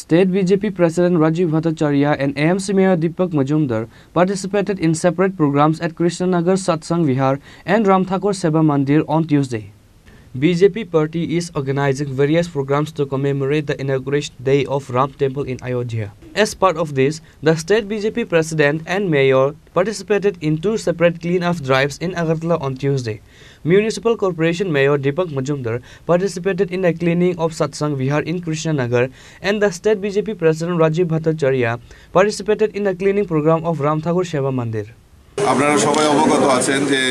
State BJP President Rajiv Bhattacharya and AMC Mayor Deepak Majumdar participated in separate programs at Krishnanagar Satsang Vihar and Ram Thakur Seva Mandir on Tuesday. BJP party is organizing various programs to commemorate the inauguration day of Ram Temple in Ayodhya. As part of this, the state BJP president and mayor participated in two separate clean-up drives in Agartala on Tuesday. Municipal Corporation Mayor Deepak Majumdar participated in the cleaning of Satsang Vihar in Krishnanagar, and the state BJP president Rajiv Bhattacharya participated in the cleaning program of Ram Thakur Seva Mandir. আপনারা সবাই অবগত আছেন যে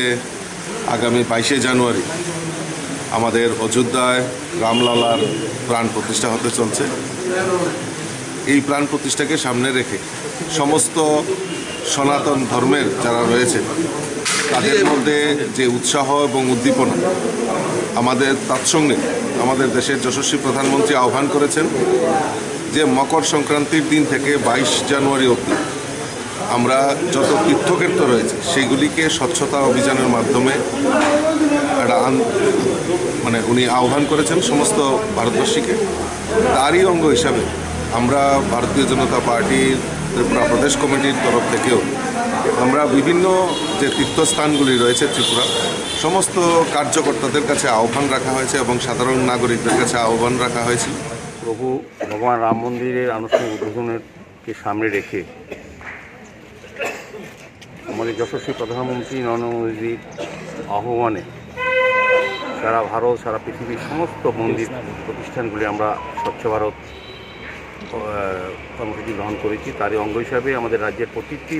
আগামী 22শে জানুয়ারি আমাদের অযোধ্যায় রামলালার প্রাণ প্রতিষ্ঠা হতে চলছে। এই প্রাণ প্রতিষ্ঠাকে সামনে রেখে সমস্ত সনাতন ধর্মের যারা রয়েছে তাদের মধ্যে যে উৎসাহ এবং উদ্দীপনা আমাদের তৎসঙ্গে আমাদের দেশের যশস্বী প্রধানমন্ত্রী আহ্বান করেছেন যে মকর সংক্রান্তির দিন থেকে 22 জানুয়ারি অবধি আমরা যত তীর্থক্ষেত্র রয়েছে সেগুলিকে স্বচ্ছতা অভিযানের মাধ্যমে একটা উনি আহ্বান করেছেন সমস্ত ভারতবর্ষীকে। তারই অঙ্গ হিসাবে আমরা ভারতীয় জনতা পার্টির ত্রিপুরা প্রদেশ কমিটির তরফ থেকেও আমরা বিভিন্ন যে তীর্থস্থানগুলি রয়েছে ত্রিপুরা সমস্ত কার্যকর্তাদের কাছে আহ্বান রাখা হয়েছে এবং সাধারণ নাগরিকদের কাছে আহ্বান রাখা হয়েছিল। প্রভু ভগবান রাম মন্দিরের আনুষ্ঠানিক উদ্বোধনকে সামনে রেখে আমাদের যশস্বী প্রধানমন্ত্রী নরেন্দ্র মোদীর আহ্বানে সারা ভারত সারা পৃথিবীর সমস্ত মন্দির প্রতিষ্ঠানগুলি আমরা স্বচ্ছ ভারত কর্মসূচি গ্রহণ করেছি। তারই অঙ্গ হিসাবে আমাদের রাজ্যের প্রতিটি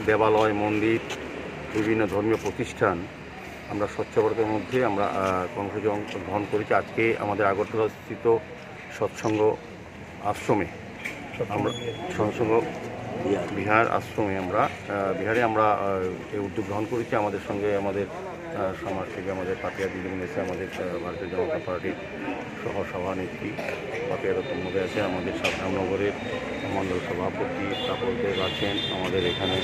দেবালয় মন্দির বিভিন্ন ধর্মীয় প্রতিষ্ঠান আমরা স্বচ্ছ ভারতের মধ্যে আমরা কর্মসূচি গ্রহণ করেছি। আজকে আমাদের আগরতলা স্থিত সৎসঙ্গ আশ্রমে আমরা সৎসঙ্গ বিহার আশ্রমে বিহারে আমরা এই উদ্যোগ গ্রহণ করেছি। আমাদের সঙ্গে আমাদের সমাজ থেকে আমাদের পাপিয়া দিদিমণি আছে, আমাদের ভারতীয় জনতা পার্টির সহ সভানেত্রী পাপিয়া দত্ত মহোদয় আছে, আমাদের সাতরামনগরের মণ্ডল সভাপতি তাপসদেব আছেন, আমাদের এখানে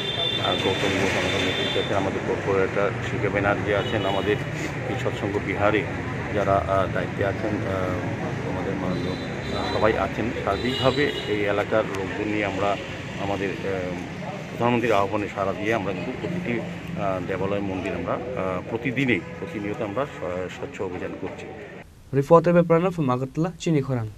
গৌতম ঘোষ আমাদের নেতৃত্বে আছেন, আমাদের কর্পোরেটর শিকে ব্যানার্জি আছেন, আমাদের এই সৎসঙ্গ বিহারে যারা দায়িত্বে আছেন আমাদের মাননীয় সবাই আছেন। সার্বিকভাবে এই এলাকার লোকজন নিয়ে আমরা আমাদের প্রধানমন্ত্রীর আহ্বানে সাড়া দিয়ে আমরা কিন্তু প্রতিটি দেবালয় মন্দির আমরা প্রতিনিয়ত আমরা স্বচ্ছ অভিযান করছি। Reporter by Pranav from Agartala, Chini Khorang.